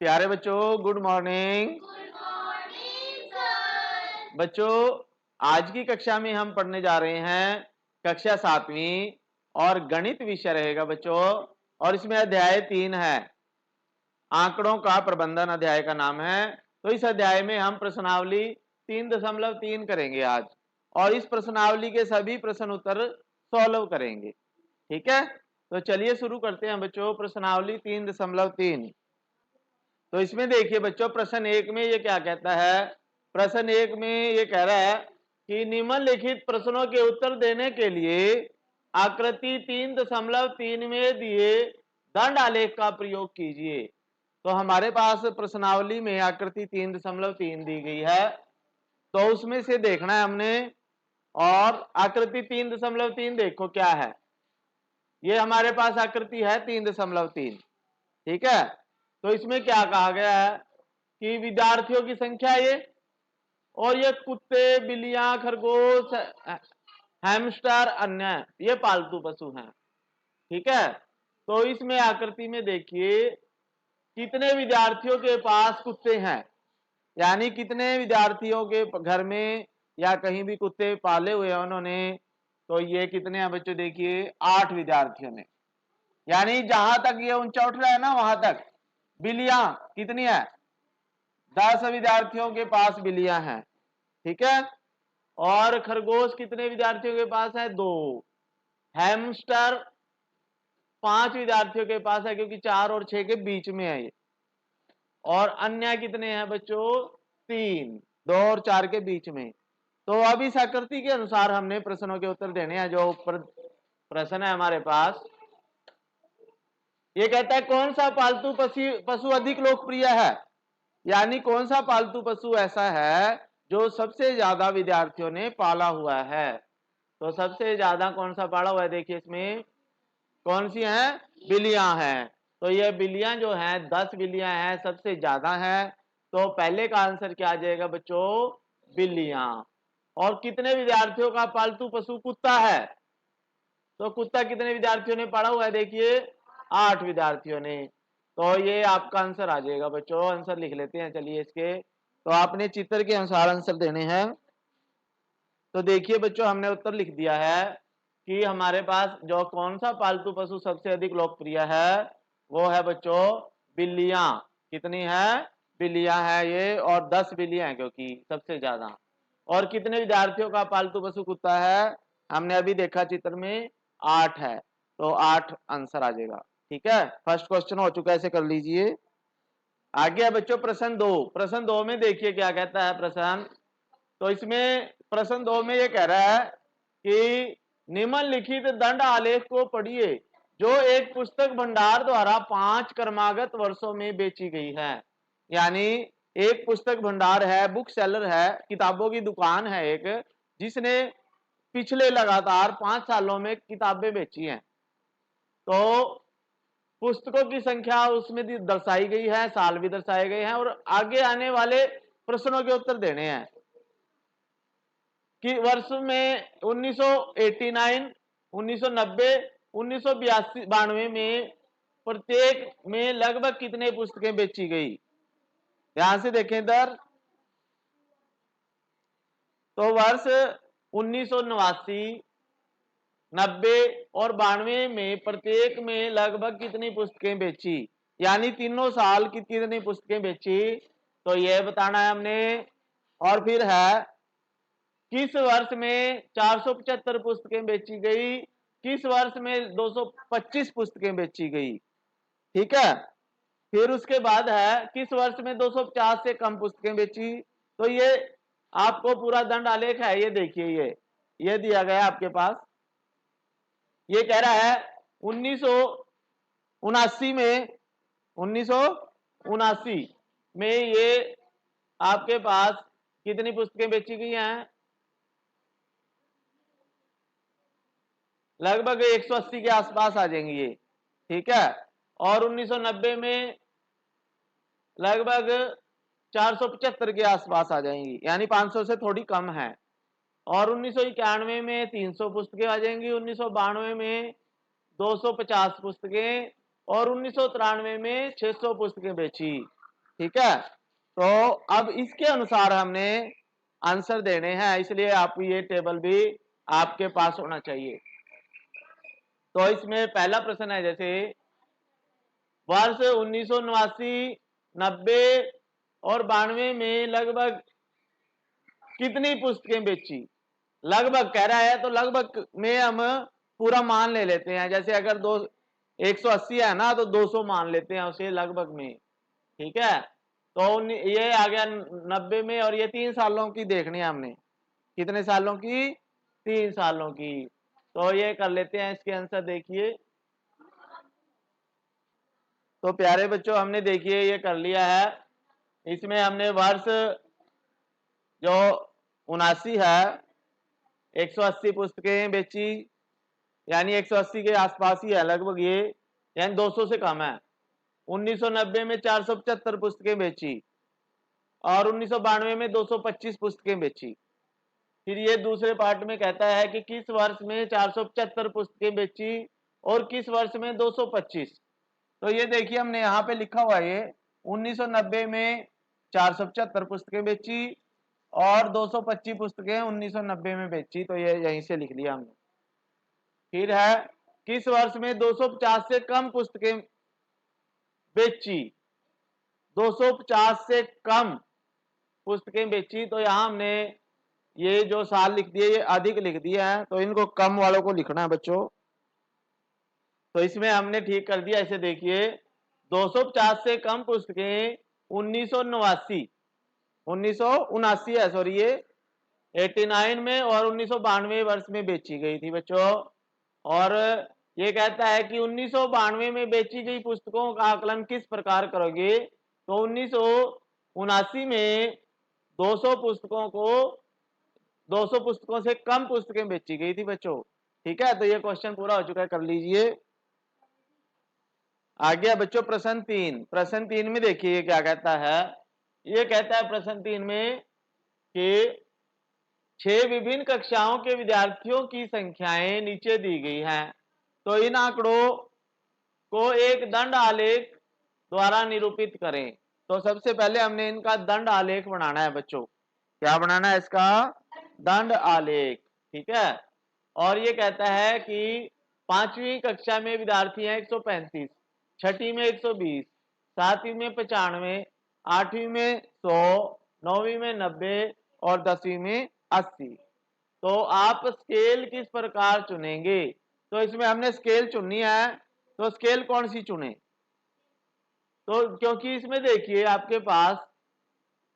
प्यारे बच्चों, good morning. Good morning sir. बच्चों, आज की कक्षा में हम पढ़ने जा रहे हैं कक्षा 7वीं और गणित विषय रहेगा बच्चों। और इसमें अध्याय 3 है, आंकड़ों का प्रबंधन अध्याय का नाम है। तो इस अध्याय में हम प्रश्नावली 3.3 करेंगे आज, और इस प्रश्नावली के सभी प्रश्न उत्तर सॉल्व करेंगे। ठीक है, तो चलिए शुरू करते हैं बच्चों। प्रश्नावली 3.3। तो इसमें देखिए बच्चों, प्रश्न 1 में ये क्या कहता है। प्रश्न 1 में ये कह रहा है कि निम्नलिखित प्रश्नों के उत्तर देने के लिए आकृति 3.3 में दिए दंड आलेख का प्रयोग कीजिए। तो हमारे पास प्रश्नावली में आकृति 3.3 दी गई है, तो उसमें से देखना है हमने। और आकृति 3.3 देखो क्या है। ये हमारे पास आकृति है 3.3। ठीक है, तो इसमें क्या कहा गया है कि विद्यार्थियों की संख्या ये, और ये कुत्ते, बिल्लियां, खरगोश, हैमस्टर, अन्य ये पालतू पशु हैं। ठीक है, तो इसमें आकृति में देखिए कितने विद्यार्थियों के पास कुत्ते हैं, यानी कितने विद्यार्थियों के घर में या कहीं भी कुत्ते पाले हुए हैं उन्होंने। तो ये कितने हैं बच्चों, देखिए 8 विद्यार्थियों ने, यानी जहां तक ये ऊंचा उठ रहा है ना वहां तक बिल्लियां कितनी है, 10 विद्यार्थियों के पास बिल्लियां हैं। ठीक है, और खरगोश कितने विद्यार्थियों के पास है, 2। हैमस्टर 5 विद्यार्थियों के पास है, क्योंकि 4 और 6 के बीच में है ये। और अन्य कितने हैं बच्चों, 3, 2 और 4 के बीच में। तो अब इस आकृति के अनुसार हमने प्रश्नों के उत्तर देने हैं। जो ऊपर प्रश्न है हमारे पास, ये कहता है कौन सा पालतू पशु अधिक लोकप्रिय है, यानी कौन सा पालतू पशु ऐसा है जो सबसे ज्यादा विद्यार्थियों ने पाला हुआ है। तो सबसे ज्यादा कौन सा पाला हुआ है, देखिए इसमें कौन सी हैं, बिल्लियां हैं। तो ये बिल्लियां जो हैं 10 बिल्लियां हैं, सबसे ज्यादा हैं। तो पहले का आंसर क्या आ जाएगा बच्चों, बिल्लियां। और कितने विद्यार्थियों का पालतू पशु कुत्ता है, तो कुत्ता कितने विद्यार्थियों ने पढ़ा हुआ है, देखिए 8 विद्यार्थियों ने। तो ये आपका आंसर आ जाएगा बच्चों। आंसर लिख लेते हैं चलिए इसके। तो आपने चित्र के अनुसार आंसर देने हैं। तो देखिए बच्चों, हमने उत्तर लिख दिया है कि हमारे पास जो कौन सा पालतू पशु सबसे अधिक लोकप्रिय है, वो है बच्चों बिल्लियां। कितनी है, बिल्लियां है ये, और 10 बिल्लियां हैं क्योंकि सबसे ज्यादा। और कितने विद्यार्थियों का पालतू पशु कुत्ता है, हमने अभी देखा चित्र में 8 है। तो 8 आंसर आ जाएगा। ठीक है, फर्स्ट क्वेश्चन हो चुका है, ऐसे कर लीजिए। आगे है बच्चों प्रश्न 2। प्रश्न 2 में देखिए क्या कहता है प्रश्न। तो इसमें प्रश्न 2 में ये कह रहा है कि निम्नलिखित दंड आलेख को पढ़िए जो एक पुस्तक भंडार द्वारा 5 क्रमागत वर्षों में बेची गई है। यानी एक पुस्तक भंडार है, बुक सेलर है, किताबों की दुकान है एक, जिसने पिछले लगातार 5 सालों में किताबें बेची हैं। तो पुस्तकों की संख्या उसमें दर्शाई गई है, साल भी दर्शाए गए हैं, और आगे आने वाले प्रश्नों के उत्तर देने हैं कि वर्ष में 1989, 1990, 1992 में प्रत्येक में लगभग कितने पुस्तकें बेची गई। ध्यान से देखें इधर। तो वर्ष 1989, 90 और 92 में प्रत्येक में लगभग कितनी पुस्तकें बेची, यानी तीनों साल की कितनी पुस्तकें बेची, तो यह बताना है हमने। और फिर है किस वर्ष में 475 पुस्तकें बेची गई, किस वर्ष में 225 पुस्तकें बेची गई। ठीक है, फिर उसके बाद है किस वर्ष में 250 से कम पुस्तकें बेची। तो ये आपको पूरा दंड आलेख है, ये देखिए ये दिया गया आपके पास। ये कह रहा है 1979 में, 1979 में ये आपके पास कितनी पुस्तकें बेची गई हैं, लगभग 180 के आसपास आ जाएंगी ये। ठीक है, और 1990 में लगभग 475 के आसपास आ जाएंगी, यानी 500 से थोड़ी कम है। और 1991 में 300 पुस्तकें आ जाएंगी, 1992 में 250 पुस्तकें, और 1993 में 600 पुस्तकें बेची। ठीक है। तो अब इसके अनुसार हमने आंसर देने हैं, इसलिए आप ये टेबल भी आपके पास होना चाहिए। तो इसमें पहला प्रश्न है, जैसे वर्ष 1989, 90 और 92 में लगभग कितनी पुस्तकें बेची। लगभग कह रहा है तो लगभग में हम पूरा मान ले लेते हैं। जैसे अगर 180 है ना तो 200 मान लेते हैं उसे लगभग में। ठीक है, तो ये आ गया 90 में, और ये 3 सालों की देखनी है हमने। कितने सालों की? 3 सालों की। तो ये कर लेते हैं, इसके आंसर देखिए। तो प्यारे बच्चों हमने देखिए ये कर लिया है। इसमें हमने वर्ष जो 79 है 180 पुस्तकें बेची, यानी 180 के आसपास ही है लगभग ये, यानी 200 से कम है। 1990 में 475 पुस्तकें बेची और 1992 में 225 पुस्तकें बेची। फिर ये दूसरे पार्ट में कहता है कि किस वर्ष में 475 पुस्तकें बेची और किस वर्ष में 225। तो ये देखिए हमने यहाँ पे लिखा हुआ है, 1990 में 475 पुस्तकें बेची और 225 पुस्तकें 1990 में बेची, तो ये यहीं से लिख लिया हमने। फिर है किस वर्ष में 250 से कम पुस्तकें बेची, 250 से कम पुस्तकें बेची। तो यहां हमने ये जो साल लिख दिए ये अधिक लिख दिया है, तो इनको कम वालों को लिखना है बच्चों। तो इसमें हमने ठीक कर दिया। इसे देखिए 250 से कम पुस्तकें 1979 है, सॉरी ये 89 में और 1992 वर्ष में बेची गई थी बच्चों। और ये कहता है कि 1992 में बेची गई पुस्तकों का आकलन किस प्रकार करोगे। तो 1979 में 200 पुस्तकों से कम पुस्तकें बेची गई थी बच्चों। ठीक है, तो ये क्वेश्चन पूरा हो चुका है, कर लीजिए। आ गया बच्चों प्रश्न 3। प्रश्न 3 में देखिए क्या कहता है। ये कहता है प्रश्न 3 में कि 6 विभिन्न कक्षाओं के विद्यार्थियों की संख्याएं नीचे दी गई हैं, तो इन आंकड़ों को एक दंड आलेख द्वारा निरूपित करें। तो सबसे पहले हमने इनका दंड आलेख बनाना है बच्चों। क्या बनाना है इसका? दंड आलेख। ठीक है, और ये कहता है कि 5वीं कक्षा में विद्यार्थी हैं 135, छठी में 120, 7वीं में 95, 8वीं में 100, 9वीं में 90 और 10वीं में 80। तो आप स्केल किस प्रकार चुनेंगे। तो इसमें हमने स्केल चुननी है, तो स्केल कौन सी चुने। तो क्योंकि इसमें देखिए आपके पास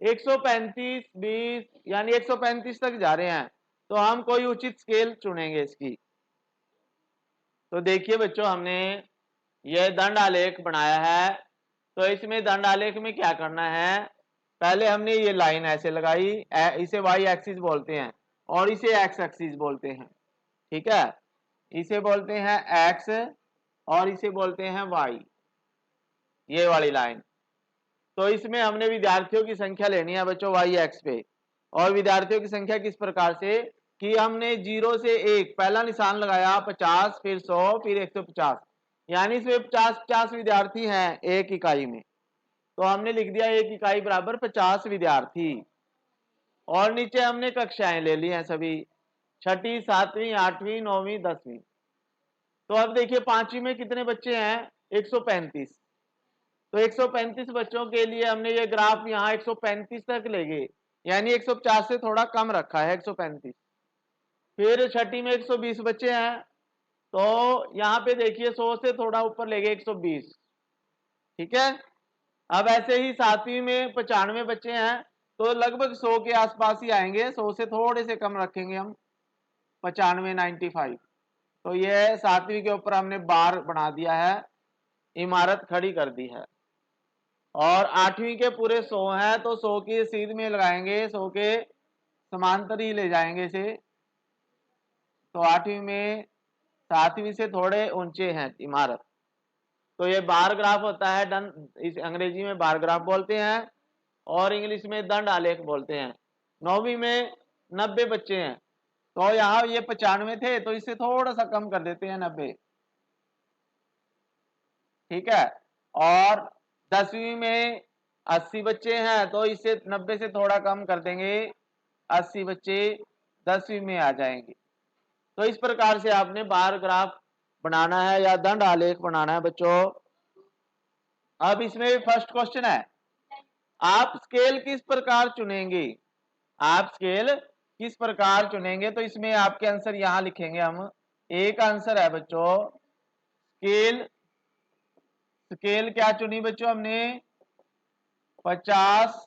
135, 20 यानी 135 तक जा रहे हैं, तो हम कोई उचित स्केल चुनेंगे इसकी। तो देखिए बच्चों हमने यह दंड आलेख बनाया है। तो इसमें दंड आलेख में क्या करना है, पहले हमने ये लाइन ऐसे लगाई, इसे वाई एक्सिस बोलते हैं और इसे एक्स एक्सिस बोलते हैं। ठीक है, इसे बोलते हैं एक्स और इसे बोलते हैं वाई, ये वाली लाइन। तो इसमें हमने विद्यार्थियों की संख्या लेनी है बच्चों वाई एक्स पे, और विद्यार्थियों की संख्या किस प्रकार से कि हमने 0 से 1 पहला निशान लगाया, 50, फिर 100, फिर 150, यानी इसमें 50 विद्यार्थी हैं एक इकाई में। तो हमने लिख दिया एक इकाई बराबर 50 विद्यार्थी। और नीचे हमने कक्षाएं ले ली हैं सभी, छठी, 7वीं, 8वीं, 9वीं, 10वीं। तो अब देखिए 5वीं में कितने बच्चे हैं, 135। तो 135 बच्चों के लिए हमने ये ग्राफ यहाँ 135 तक ले गए, यानी 150 से थोड़ा कम रखा है 135। फिर छठी में 120 बच्चे हैं, तो यहाँ पे देखिए 100 से थोड़ा ऊपर ले गए 120। ठीक है, अब ऐसे ही 7वीं में 95 बच्चे हैं, तो लगभग 100 के आसपास ही आएंगे, 100 से थोड़े से कम रखेंगे हम, 95, 95। तो ये 7वीं के ऊपर हमने बार बना दिया है, इमारत खड़ी कर दी है। और 8वीं के पूरे 100 हैं, तो 100 की सीध में लगाएंगे, 100 के समांतर ही ले जाएंगे इसे। तो 8वीं में 7वीं से थोड़े ऊंचे हैं इमारत, तो ये बार ग्राफ होता है। इस अंग्रेजी में बार ग्राफ बोलते हैं और इंग्लिश में दंड आलेख बोलते हैं। 9वीं में 90 बच्चे हैं, तो यहाँ ये 95 थे, तो इससे थोड़ा सा कम कर देते हैं 90। ठीक है, और 10वीं में 80 बच्चे हैं तो इसे 90 से थोड़ा कम कर देंगे, 80 बच्चे 10वीं में आ जाएंगे। तो इस प्रकार से आपने बार ग्राफ बनाना है या दंड आलेख बनाना है बच्चों। अब इसमें फर्स्ट क्वेश्चन है, आप स्केल किस प्रकार चुनेंगे, आप स्केल किस प्रकार चुनेंगे। तो इसमें आपके आंसर यहां लिखेंगे हम। एक आंसर है बच्चों स्केल, स्केल क्या चुनी बच्चों हमने, 50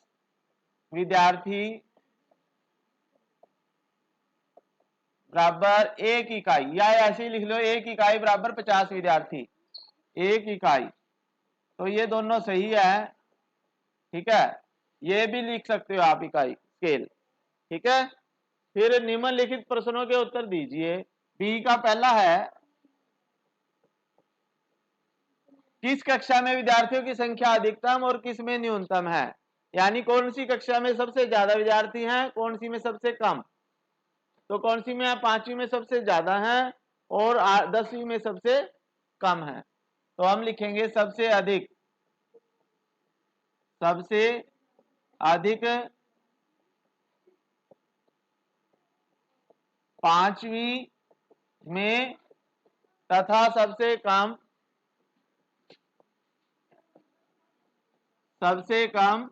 विद्यार्थी बराबर 1 इकाई, या ऐसे ही लिख लो 1 इकाई बराबर 50 विद्यार्थी, 1 इकाई। तो ये दोनों सही है, ठीक है। ये भी लिख सकते हो आप इकाई स्केल, ठीक है। फिर निम्नलिखित प्रश्नों के उत्तर दीजिए। बी का पहला है, किस कक्षा में विद्यार्थियों की संख्या अधिकतम और किस में न्यूनतम है, यानी कौन सी कक्षा में सबसे ज्यादा विद्यार्थी हैं, कौन सी में सबसे कम। तो कौन सी में, 5वीं में सबसे ज्यादा है और 10वीं में सबसे कम है। तो हम लिखेंगे सबसे अधिक, सबसे अधिक 5वीं में तथा सबसे कम, सबसे कम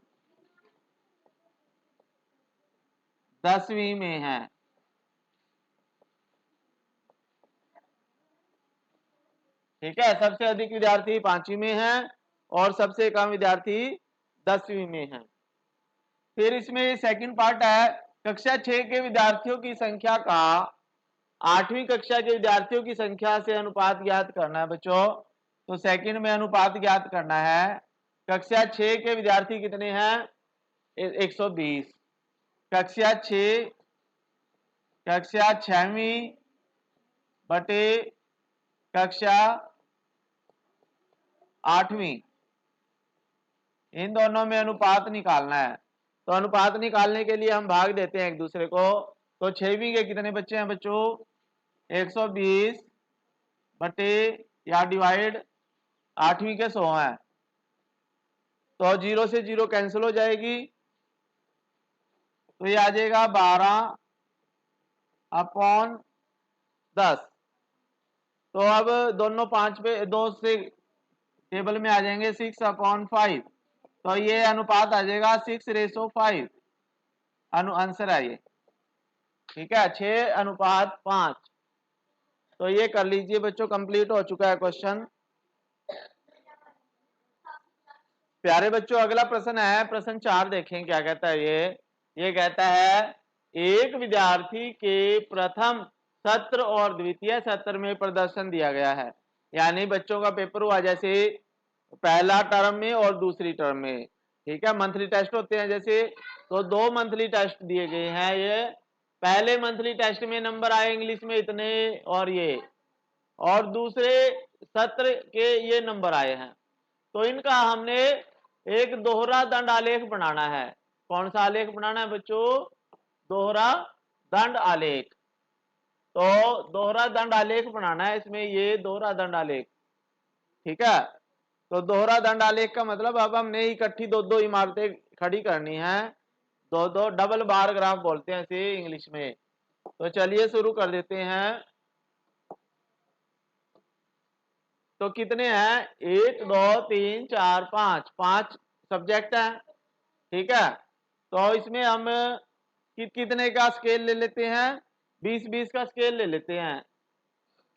10वीं में है। ठीक है, सबसे अधिक विद्यार्थी 5वीं में है और सबसे कम विद्यार्थी 10वीं में है। फिर इसमें सेकंड पार्ट है, कक्षा 6 के विद्यार्थियों की संख्या का 8वीं कक्षा के विद्यार्थियों की संख्या से अनुपात ज्ञात करना है बच्चों। तो सेकंड में अनुपात ज्ञात करना है। कक्षा 6 के विद्यार्थी कितने हैं, 120। कक्षा 6, कक्षा 6वीं बटे कक्षा 8वीं, इन दोनों में अनुपात निकालना है। तो अनुपात निकालने के लिए हम भाग देते हैं एक दूसरे को। तो 6वीं के कितने बच्चे हैं बच्चों, 120 बटे या डिवाइड 8वीं के 100 है। तो 0 से 0 कैंसिल हो जाएगी, तो ये आ जाएगा 12/10। तो अब दोनों 5 पे 2 से टेबल में आ जाएंगे 6/5। तो ये अनुपात आ जाएगा 6:5, आंसर है ये, ठीक है, 6:5। तो ये कर लीजिए बच्चों, कंप्लीट हो चुका है क्वेश्चन। प्यारे बच्चों अगला प्रश्न है, प्रश्न 4 देखें क्या कहता है ये कहता है, एक विद्यार्थी के प्रथम सत्र और द्वितीय सत्र में प्रदर्शन दिया गया है, यानी बच्चों का पेपर हुआ जैसे पहला टर्म में और दूसरी टर्म में, ठीक है, मंथली टेस्ट होते हैं जैसे। तो 2 मंथली टेस्ट दिए गए हैं। ये पहले मंथली टेस्ट में नंबर आए इंग्लिश में इतने और ये, और दूसरे सत्र के ये नंबर आए हैं। तो इनका हमने एक दोहरा दंड आलेख बनाना है। कौन सा आलेख बनाना है बच्चों, दोहरा दंड आलेख। तो दोहरा दंड आलेख बनाना है, इसमें ये दोहरा दंड आलेख, ठीक है। तो दोहरा दंड आलेख का मतलब अब हमने इकट्ठी 2-2 इमारतें खड़ी करनी है, 2-2 डबल बार ग्राफ बोलते हैं इसे इंग्लिश में। तो चलिए शुरू कर देते हैं। तो कितने हैं, 1 2 3 4 5, 5 सब्जेक्ट है, ठीक है। तो इसमें हम कितने का स्केल ले लेते हैं, 20-20 का स्केल ले लेते हैं।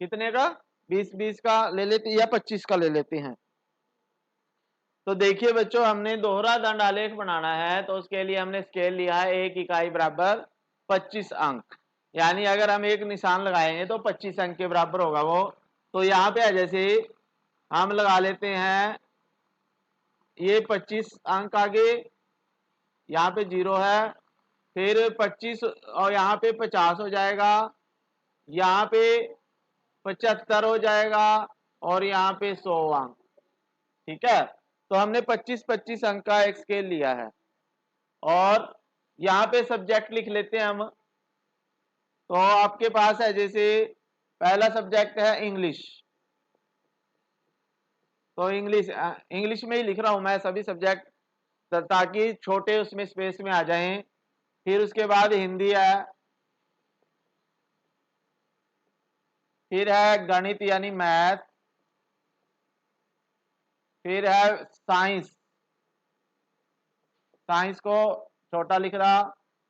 कितने का, 20-20 का ले लेते या 25 का ले लेते हैं। तो देखिए बच्चों हमने दोहरा दंड आलेख बनाना है, तो उसके लिए हमने स्केल लिया है 1 इकाई बराबर 25 अंक, यानी अगर हम एक निशान लगाएंगे तो 25 अंक के बराबर होगा वो। तो यहाँ पे जैसे हम लगा लेते हैं ये 25 अंक आगे, यहाँ पे 0 है, फिर 25 और यहाँ पे 50 हो जाएगा, यहाँ पे 75 हो जाएगा और यहाँ पे 100 अंक, ठीक है। तो हमने 25-25 अंक का एक स्केल लिया है और यहाँ पे सब्जेक्ट लिख लेते हैं हम। तो आपके पास है जैसे पहला सब्जेक्ट है इंग्लिश, तो इंग्लिश में ही लिख रहा हूं मैं सभी सब्जेक्ट। ताकि छोटे उसमें स्पेस में आ जाएं। फिर उसके बाद हिंदी है, फिर है गणित यानी मैथ, फिर है साइंस, साइंस को छोटा लिख रहा,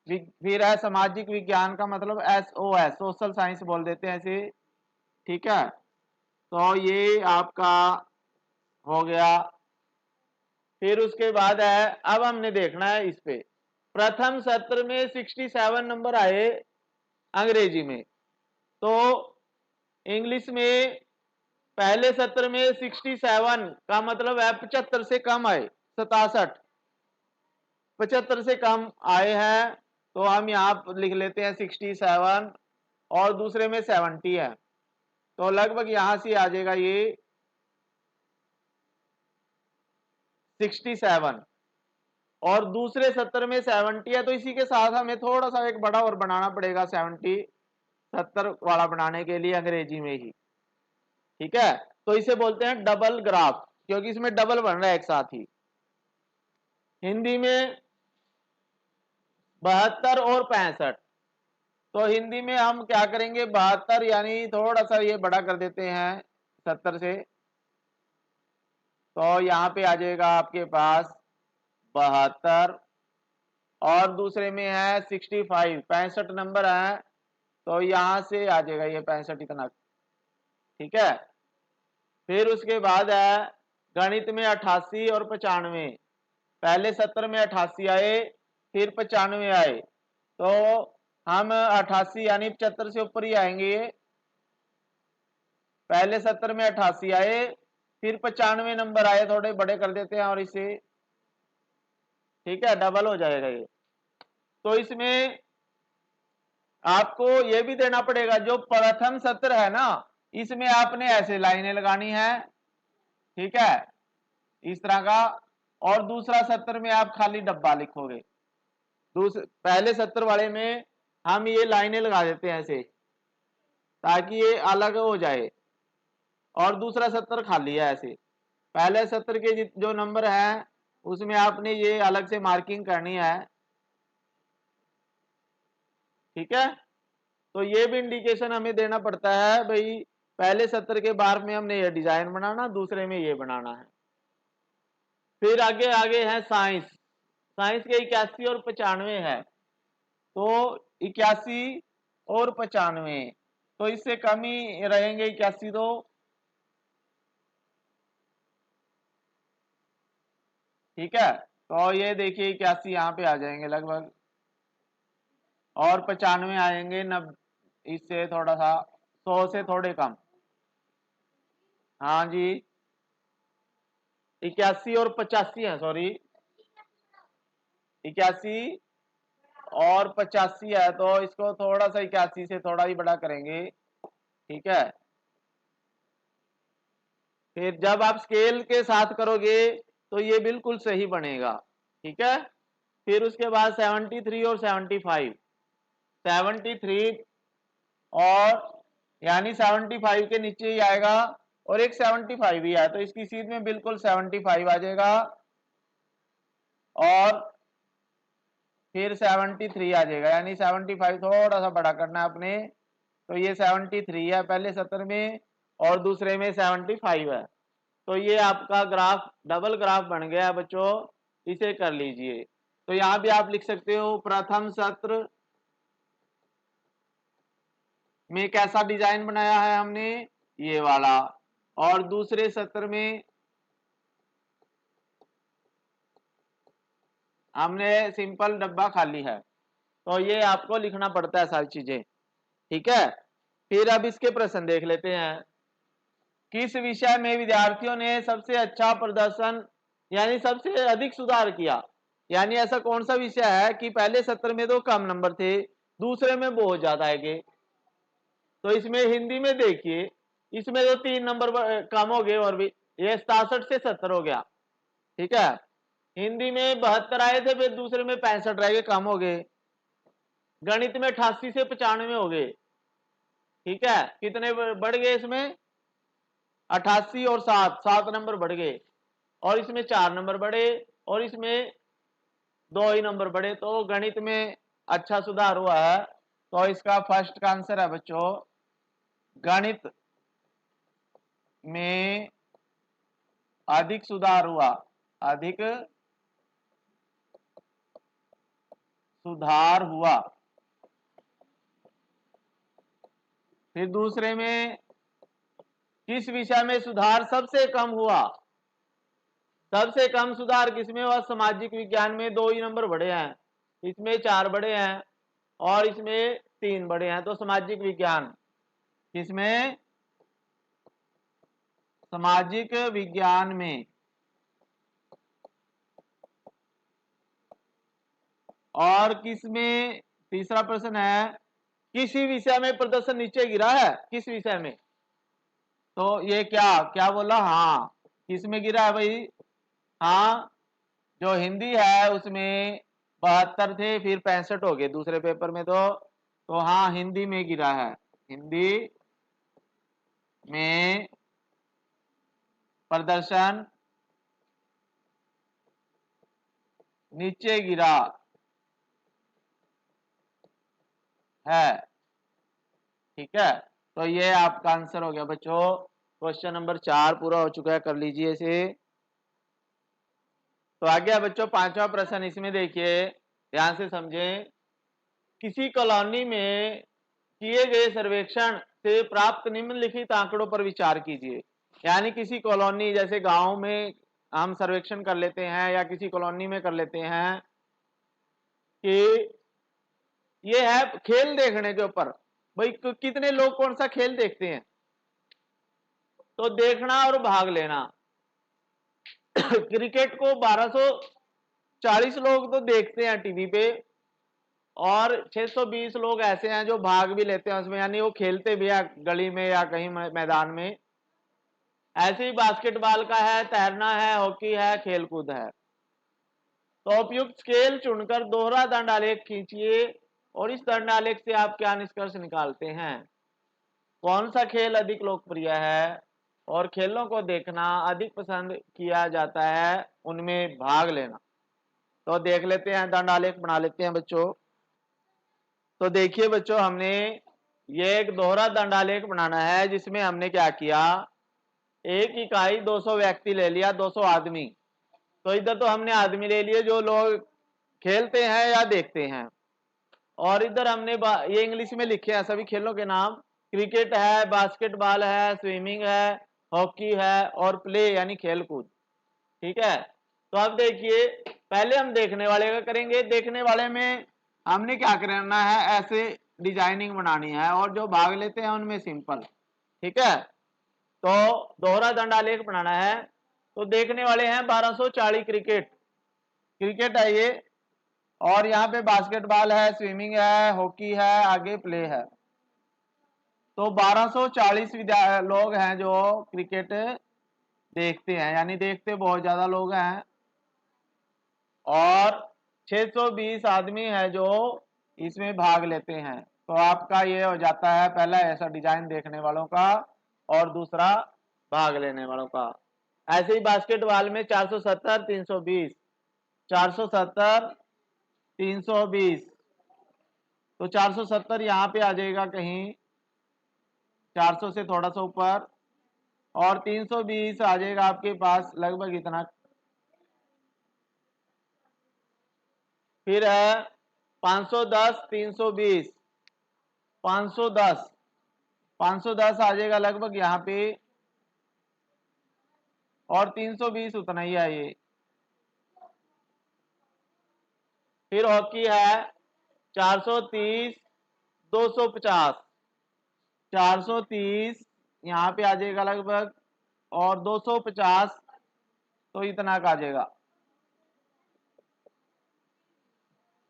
फिर है सामाजिक विज्ञान का मतलब SOS, सोशल साइंस बोल देते हैं ऐसे, ठीक है। तो ये आपका हो गया। फिर उसके बाद है, अब हमने देखना है इस पे, प्रथम सत्र में 67 नंबर आए अंग्रेजी में, तो इंग्लिश में पहले सत्र में 67 का मतलब है 75 से कम आए, 67 75 से कम आए हैं, तो हम यहाँ लिख लेते हैं 67, और दूसरे में 70 है, तो लगभग यहां से आ जाएगा ये 67, और दूसरे सत्र में 70 है, तो इसी के साथ हमें थोड़ा सा एक बड़ा और बनाना पड़ेगा 70 वाला बनाने के लिए अंग्रेजी में ही, ठीक है। तो इसे बोलते हैं डबल ग्राफ, क्योंकि इसमें डबल बन रहा है एक साथ ही। हिंदी में 72 और 65, तो हिंदी में हम क्या करेंगे, 72 यानी थोड़ा सा ये बड़ा कर देते हैं 70 से, तो यहाँ पे आ जाएगा आपके पास 72, और दूसरे में है 65, 65 नंबर है, तो यहां से आ जाएगा ये 65 इतना, ठीक है। फिर उसके बाद है गणित में 88 और 95, पहले सत्र में 88 आए, फिर 95 आए, तो हम 88 यानी 75 से ऊपर ही आएंगे ये, पहले सत्र में 88 आए, फिर 95 नंबर आए, थोड़े बड़े कर देते हैं और इसे, ठीक है, डबल हो जाएगा ये। तो इसमें आपको ये भी देना पड़ेगा, जो प्रथम सत्र है ना, इसमें आपने ऐसे लाइनें लगानी है, ठीक है, इस तरह का, और दूसरा सत्र में आप खाली डब्बा लिखोगे। पहले सत्र वाले में हम ये लाइनें लगा देते हैं ऐसे, ताकि ये अलग हो जाए, और दूसरा सत्र खाली है ऐसे। पहले सत्र के जो नंबर हैं उसमें आपने ये अलग से मार्किंग करनी है, ठीक है। तो ये भी इंडिकेशन हमें देना पड़ता है भाई, पहले सत्र के बार में हमने ये डिजाइन बनाना, दूसरे में ये बनाना है। फिर आगे आगे है साइंस, साइंस के 81 और 95 है, तो 81 और 95, तो इससे कम ही रहेंगे 81, तो ठीक है। तो ये देखिए 81 यहाँ पे आ जाएंगे लगभग, और 95 आएंगे इससे थोड़ा सा 100 से थोड़े कम, हाँ जी, 81 और 85 है, सॉरी 81 और 85 है, तो इसको थोड़ा सा 81 से थोड़ा ही बड़ा करेंगे, ठीक है। फिर जब आप स्केल के साथ करोगे तो ये बिल्कुल सही बनेगा, ठीक है। फिर उसके बाद 73 और 75, 73 और यानी 75 के नीचे ही आएगा, और एक 75 ही है, तो इसकी सीध में बिल्कुल 75 आ जाएगा, और फिर 73 आ जाएगा, यानी 75 थोड़ा सा बड़ा करना है आपने, तो ये 73 है पहले सत्र में, और दूसरे में 75 है, तो ये आपका ग्राफ डबल ग्राफ बन गया बच्चों, इसे कर लीजिए। तो यहां भी आप लिख सकते हो, प्रथम सत्र में कैसा डिजाइन बनाया है हमने, ये वाला, और दूसरे सत्र में हमने सिंपल डब्बा खाली है, तो ये आपको लिखना पड़ता है सारी चीजें, ठीक है। फिर अब इसके प्रश्न देख लेते हैं, किस विषय में विद्यार्थियों ने सबसे अच्छा प्रदर्शन यानी सबसे अधिक सुधार किया, यानी ऐसा कौन सा विषय है कि पहले सत्र में तो कम नंबर थे, दूसरे में बहुत ज्यादा आएंगे। तो इसमें हिंदी में देखिए, इसमें तो 3 नंबर कम हो गए, और भी ये 67 से 70 हो गया, ठीक है। हिंदी में 72 आए थे, फिर दूसरे में 65 रह गए, कम हो गए। गणित में 88 से 95 हो गए, ठीक है, कितने बढ़ गए इसमें, 88 और 7 नंबर बढ़ गए, और इसमें 4 नंबर बढ़े, और इसमें 2 ही नंबर बढ़े, तो गणित में अच्छा सुधार हुआ है। तो इसका फर्स्ट का आंसर है बच्चों, गणित में अधिक सुधार हुआ, अधिक सुधार हुआ। फिर दूसरे में, किस विषय में सुधार सबसे कम हुआ? सबसे कम सुधार किसमें हुआ? सामाजिक विज्ञान में 2 ही नंबर बढ़े हैं, इसमें 4 बढ़े हैं और इसमें 3 बढ़े हैं। तो सामाजिक विज्ञान, किसमें? सामाजिक विज्ञान में। और किसमें? तीसरा प्रश्न है, किसी विषय में प्रदर्शन नीचे गिरा है? किस विषय में? तो ये क्या क्या बोला? हाँ, किसमें गिरा है भाई? हाँ, जो हिंदी है उसमें 72 थे, फिर 65 हो गए दूसरे पेपर में। तो हाँ, हिंदी में गिरा है, हिंदी में प्रदर्शन नीचे गिरा है। ठीक है, तो ये आपका आंसर हो गया बच्चों। क्वेश्चन नंबर 4 पूरा हो चुका है, कर लीजिए इसे। तो आ गया बच्चों 5वां प्रश्न। इसमें देखिए, ध्यान से समझें। किसी कॉलोनी में किए गए सर्वेक्षण से प्राप्त निम्नलिखित आंकड़ों पर विचार कीजिए। यानी किसी कॉलोनी, जैसे गांव में हम सर्वेक्षण कर लेते हैं या किसी कॉलोनी में कर लेते हैं कि ये है खेल देखने के ऊपर, भाई कितने लोग कौन सा खेल देखते हैं, तो देखना और भाग लेना। क्रिकेट को 1240 लोग तो देखते हैं टीवी पे, और 620 लोग ऐसे हैं जो भाग भी लेते हैं उसमें, यानी वो खेलते भी है गली में या कहीं मैदान में। ऐसे ही बास्केटबॉल का है, तैरना है, हॉकी है, खेलकूद है। तो उपयुक्त स्केल चुनकर दोहरा दंड आलेख खींचिए और इस दंड आलेख से आप क्या निष्कर्ष निकालते हैं? कौन सा खेल अधिक लोकप्रिय है और खेलों को देखना अधिक पसंद किया जाता है, उनमें भाग लेना। तो देख लेते हैं, दंड आलेख बना लेते हैं बच्चों। तो देखिए बच्चों, हमने ये एक दोहरा दंड आलेख बनाना है, जिसमें हमने क्या किया, एक इकाई 200 व्यक्ति ले लिया, 200 आदमी। तो इधर तो हमने आदमी ले लिए जो लोग खेलते हैं या देखते हैं, और इधर हमने ये इंग्लिश में लिखे हैं सभी खेलों के नाम। क्रिकेट है, बास्केटबॉल है, स्विमिंग है, हॉकी है और प्ले यानी खेलकूद। ठीक है, तो अब देखिए, पहले हम देखने वाले का करेंगे। देखने वाले में हमने क्या करना है, ऐसे डिजाइनिंग बनानी है, और जो भाग लेते हैं उनमें सिंपल। ठीक है, तो दोहरा दंड आलेख बनाना है। तो देखने वाले हैं 1240 क्रिकेट, क्रिकेट है ये, और यहाँ पे बास्केटबॉल है, स्विमिंग है, हॉकी है, आगे प्ले है। तो 1240 लोग हैं जो क्रिकेट देखते हैं, यानी देखते बहुत ज्यादा लोग हैं, और 620 आदमी है जो इसमें भाग लेते हैं। तो आपका ये हो जाता है पहला ऐसा डिजाइन देखने वालों का, और दूसरा भाग लेने वालों का। ऐसे ही बास्केटबॉल में 470 320, 470 320, तो 470 यहाँ पे आ जाएगा कहीं, 400 से थोड़ा सा ऊपर, और 320 आ जाएगा आपके पास लगभग इतना। फिर है 510 320, 510, 510 आ जाएगा लगभग यहाँ पे, और 320 उतना ही है ये। फिर हॉकी है 430 250, 430 यहाँ पे आ जाएगा लगभग, और 250 तो इतना का आ जाएगा।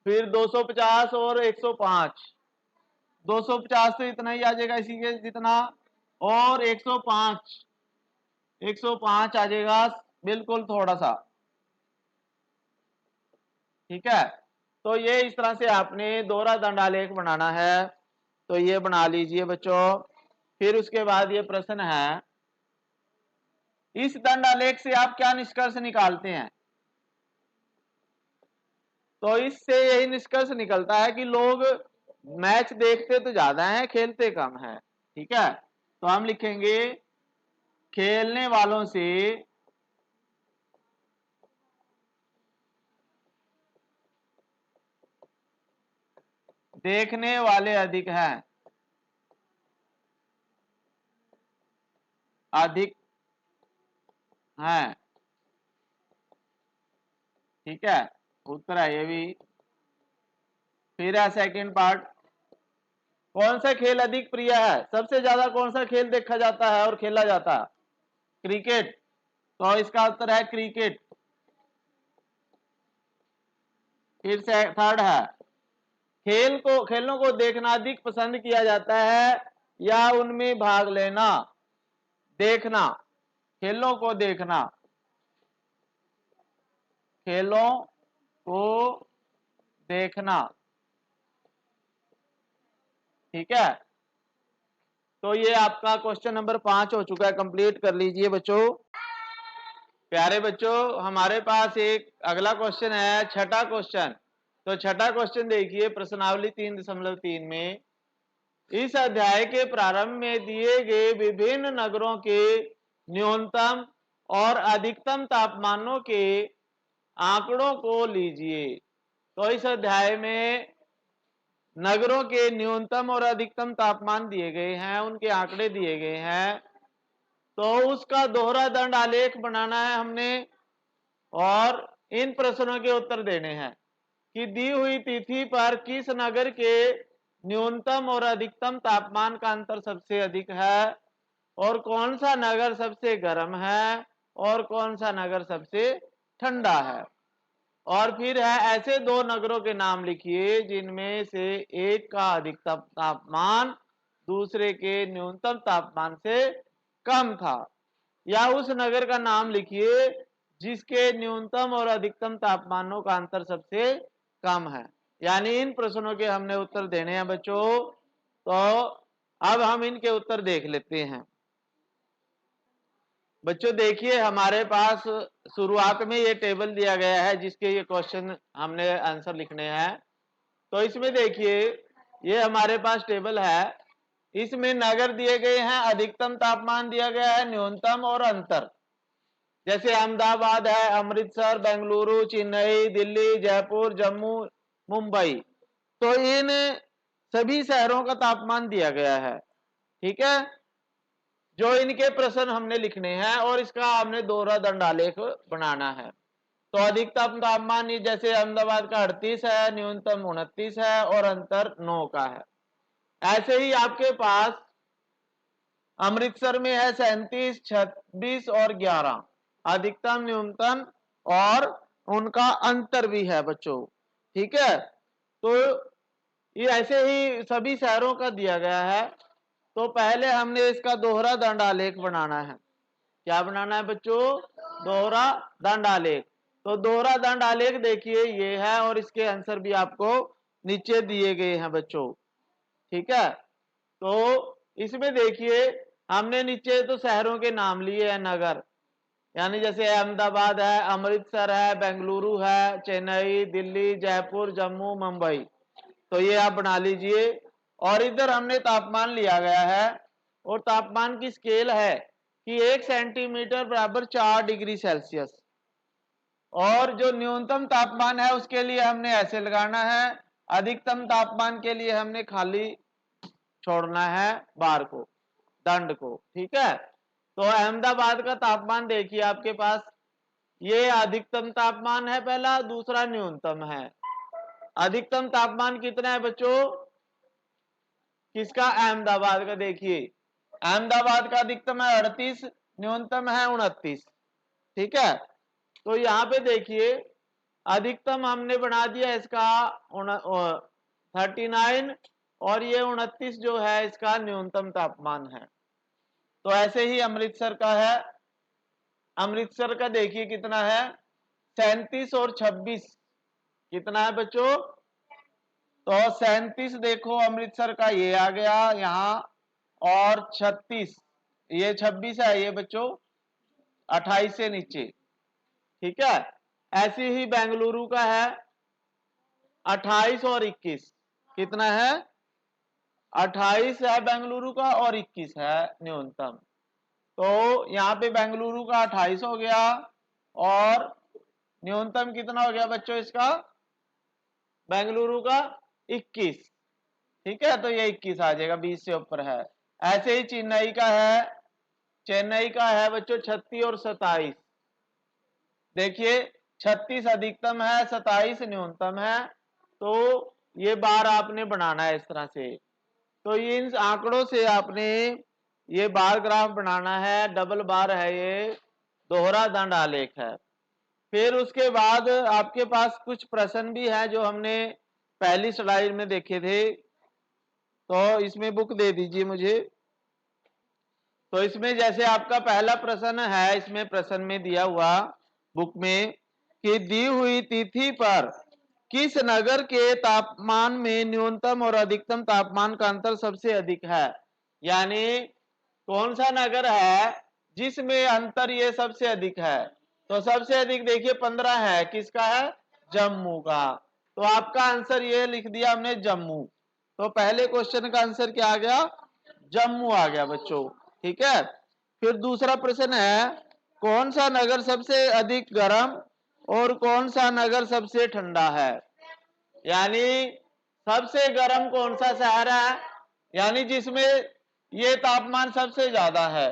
फिर 250 और 105, 250 तो इतना ही आ जाएगा इसी के जितना, और 105, 105 आ जाएगा बिल्कुल थोड़ा सा। ठीक है, तो ये इस तरह से आपने दोहरा दंड आलेख बनाना है। तो ये बना लीजिए बच्चों। फिर उसके बाद ये प्रश्न है, इस दंड आलेख से आप क्या निष्कर्ष निकालते हैं? तो इससे यही निष्कर्ष निकलता है कि लोग मैच देखते तो ज्यादा हैं, खेलते कम है। ठीक है, तो हम लिखेंगे खेलने वालों से देखने वाले अधिक हैं, अधिक हैं। ठीक है, उत्तर है ये भी। फिर है सेकंड पार्ट, कौन सा खेल अधिक प्रिय है, सबसे ज्यादा कौन सा खेल देखा जाता है और खेला जाता है? क्रिकेट। तो इसका उत्तर है क्रिकेट। फिर से थर्ड है, खेलों को देखना अधिक पसंद किया जाता है या उनमें भाग लेना? देखना, खेलों को देखना, खेलों को देखना। ठीक है, तो ये आपका क्वेश्चन नंबर 5 हो चुका है, कंप्लीट कर लीजिए बच्चों। प्यारे बच्चों, हमारे पास एक अगला क्वेश्चन है, छठा क्वेश्चन। तो छठा क्वेश्चन देखिए प्रश्नावली 3.3 में, इस अध्याय के प्रारंभ में दिए गए विभिन्न नगरों के न्यूनतम और अधिकतम तापमानों के आंकड़ों को लीजिए। तो इस अध्याय में नगरों के न्यूनतम और अधिकतम तापमान दिए गए हैं, उनके आंकड़े दिए गए हैं। तो उसका दोहरा दंड आलेख बनाना है हमने और इन प्रश्नों के उत्तर देने हैं कि दी हुई तिथि पर किस नगर के न्यूनतम और अधिकतम तापमान का अंतर सबसे अधिक है और कौन सा नगर सबसे गर्म है और कौन सा नगर सबसे ठंडा है। और फिर है ऐसे दो नगरों के नाम लिखिए जिनमें से एक का अधिकतम तापमान दूसरे के न्यूनतम तापमान से कम था, या उस नगर का नाम लिखिए जिसके न्यूनतम और अधिकतम तापमानों का अंतर सबसे कम है। यानी इन प्रश्नों के हमने उत्तर देने हैं बच्चों। तो अब हम इनके उत्तर देख लेते हैं। बच्चों देखिए हमारे पास शुरुआत में ये टेबल दिया गया है जिसके ये क्वेश्चन हमने आंसर लिखने हैं। तो इसमें देखिए ये हमारे पास टेबल है, इसमें नगर दिए गए हैं, अधिकतम तापमान दिया गया है, न्यूनतम और अंतर। जैसे अहमदाबाद है, अमृतसर, बेंगलुरु, चेन्नई, दिल्ली, जयपुर, जम्मू, मुंबई। तो इन सभी शहरों का तापमान दिया गया है। ठीक है, जो इनके प्रश्न हमने लिखने हैं और इसका हमने दोहरा दंड आलेख बनाना है। तो अधिकतम तापमान जैसे अहमदाबाद का 38 है, न्यूनतम 29 है और अंतर 9 का है। ऐसे ही आपके पास अमृतसर में है 37, 26 और 11, अधिकतम न्यूनतम और उनका अंतर भी है बच्चों। ठीक है, तो ये ऐसे ही सभी शहरों का दिया गया है। तो पहले हमने इसका दोहरा दंड आलेख बनाना है। क्या बनाना है बच्चों? दोहरा दंड आलेख। तो दोहरा दंड आलेख देखिए ये है और इसके आंसर भी आपको नीचे दिए गए हैं बच्चों। ठीक है, तो इसमें देखिए हमने नीचे तो शहरों के नाम लिए हैं, नगर, यानी जैसे अहमदाबाद है, अमृतसर है, बेंगलुरु है, चेन्नई, दिल्ली, जयपुर, जम्मू, मुंबई। तो ये आप बना लीजिए। और इधर हमने तापमान लिया गया है और तापमान की स्केल है कि 1 सेंटीमीटर बराबर 4 डिग्री सेल्सियस। और जो न्यूनतम तापमान है उसके लिए हमने ऐसे लगाना है, अधिकतम तापमान के लिए हमने खाली छोड़ना है बार को, दंड को। ठीक है, तो अहमदाबाद का तापमान देखिए आपके पास, ये अधिकतम तापमान है पहला, दूसरा न्यूनतम है। अधिकतम तापमान कितना है बच्चों? किसका? अहमदाबाद का। देखिए अहमदाबाद का अधिकतम है 38, न्यूनतम है 29। ठीक है, तो यहाँ पे देखिए अधिकतम हमने बना दिया इसका 39 और ये 29 जो है इसका न्यूनतम तापमान है। तो ऐसे ही अमृतसर का है, अमृतसर का देखिए कितना है, 37 और 26। कितना है बच्चों? तो 37 देखो अमृतसर का ये आ गया यहाँ, और 36, ये 26 है ये बच्चों 28 से नीचे। ठीक है, ऐसे ही बेंगलुरु का है 28 और 21 कितना है? 28 है बेंगलुरु का और 21 है न्यूनतम। तो यहाँ पे बेंगलुरु का 28 हो गया और न्यूनतम कितना हो गया बच्चों इसका? बेंगलुरु का 21। ठीक है, तो ये 21 आ जाएगा, 20 से ऊपर है। ऐसे ही चेन्नई का है, चेन्नई का है बच्चों 36 और 27। देखिए 36 अधिकतम है, 27 न्यूनतम है। तो ये बार आपने बनाना है इस तरह से। तो इन आंकड़ों से आपने ये बार ग्राफ बनाना है, डबल बार है, ये दोहरा दंड आलेख है। फिर उसके बाद आपके पास कुछ प्रश्न भी है जो हमने पहली स्लाइड में देखे थे। तो इसमें बुक दे दीजिए मुझे। तो इसमें जैसे आपका पहला प्रश्न है, इसमें प्रश्न में दिया हुआ बुक में कि दी हुई तिथि पर किस नगर के तापमान में न्यूनतम और अधिकतम तापमान का अंतर सबसे अधिक है। यानी कौन सा नगर है जिसमें अंतर ये सबसे अधिक है? तो सबसे अधिक देखिए 15 है, किसका है? जम्मू का। तो आपका आंसर ये लिख दिया हमने जम्मू। तो पहले क्वेश्चन का आंसर क्या आ गया? जम्मू आ गया बच्चों। ठीक है, फिर दूसरा प्रश्न है कौन सा नगर सबसे अधिक गर्म और कौन सा नगर सबसे ठंडा है। यानी सबसे गर्म कौन सा शहर है, यानी जिसमें ये तापमान सबसे ज्यादा है,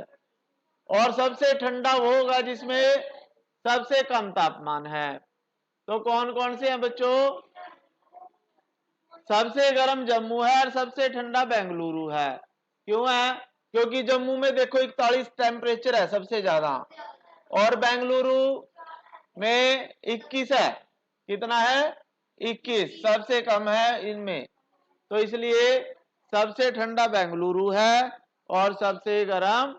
और सबसे ठंडा वो होगा जिसमें सबसे कम तापमान है। तो कौन कौन से हैं बच्चों? सबसे गर्म जम्मू है और सबसे ठंडा बेंगलुरु है। क्यों है? क्योंकि जम्मू में देखो 41 टेम्परेचर है सबसे ज्यादा, और बेंगलुरु में 21 है। कितना है? 21 सबसे कम है इनमें। तो इसलिए सबसे ठंडा बेंगलुरु है और सबसे गर्म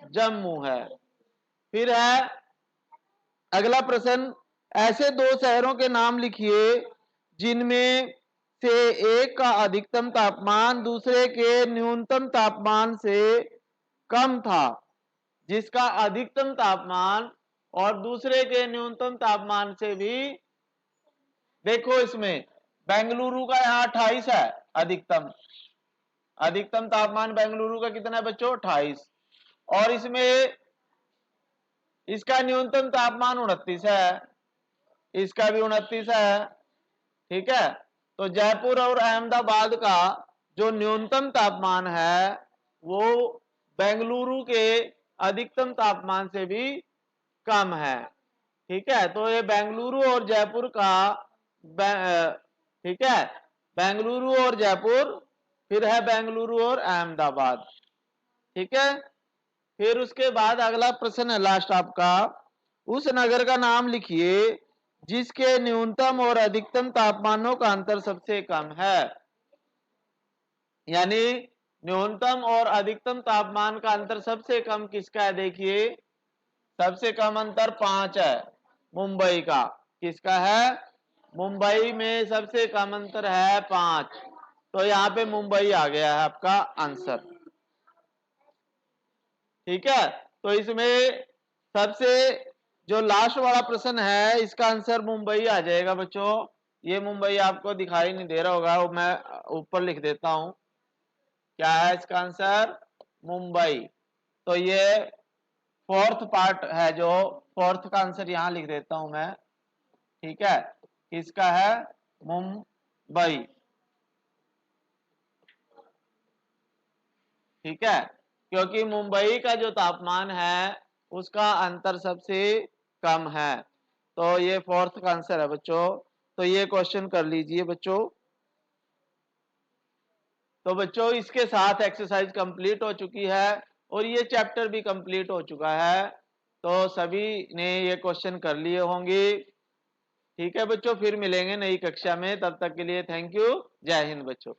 जम्मू है। फिर है अगला प्रश्न, ऐसे दो शहरों के नाम लिखिए जिनमें से एक का अधिकतम तापमान दूसरे के न्यूनतम तापमान से कम था। जिसका अधिकतम तापमान और दूसरे के न्यूनतम तापमान से भी, देखो इसमें बेंगलुरु का यहाँ 28 है अधिकतम, अधिकतम तापमान बेंगलुरु का कितना है बच्चों? 28। और इसमें इसका न्यूनतम तापमान 29 है, इसका भी 29 है। ठीक है, तो जयपुर और अहमदाबाद का जो न्यूनतम तापमान है वो बेंगलुरु के अधिकतम तापमान से भी कम है। ठीक है, तो ये बेंगलुरु और जयपुर का ठीक है, बेंगलुरु और जयपुर, फिर है बेंगलुरु और अहमदाबाद। ठीक है, फिर उसके बाद अगला प्रश्न है लास्ट आपका, उस नगर का नाम लिखिए जिसके न्यूनतम और अधिकतम तापमानों का अंतर सबसे कम है। यानी न्यूनतम और अधिकतम तापमान का अंतर सबसे कम किसका है? देखिए सबसे कम अंतर 5 है मुंबई का। किसका है? मुंबई में सबसे कम अंतर है 5। तो यहाँ पे मुंबई आ गया है आपका आंसर। ठीक है, तो इसमें सबसे जो लास्ट वाला प्रश्न है इसका आंसर मुंबई आ जाएगा बच्चों। ये मुंबई आपको दिखाई नहीं दे रहा होगा, वो मैं ऊपर लिख देता हूं। क्या है इसका आंसर? मुंबई। तो ये फोर्थ पार्ट है, जो फोर्थ का आंसर यहां लिख देता हूं मैं। ठीक है, किसका है? मुंबई। ठीक है, क्योंकि मुंबई का जो तापमान है उसका अंतर सबसे कम है। तो ये फोर्थ का आंसर है बच्चों। तो ये क्वेश्चन कर लीजिए बच्चों। तो बच्चों इसके साथ एक्सरसाइज कंप्लीट हो चुकी है और ये चैप्टर भी कंप्लीट हो चुका है। तो सभी ने ये क्वेश्चन कर लिए होंगे। ठीक है बच्चों, फिर मिलेंगे नई कक्षा में, तब तक के लिए थैंक यू। जय हिंद बच्चों।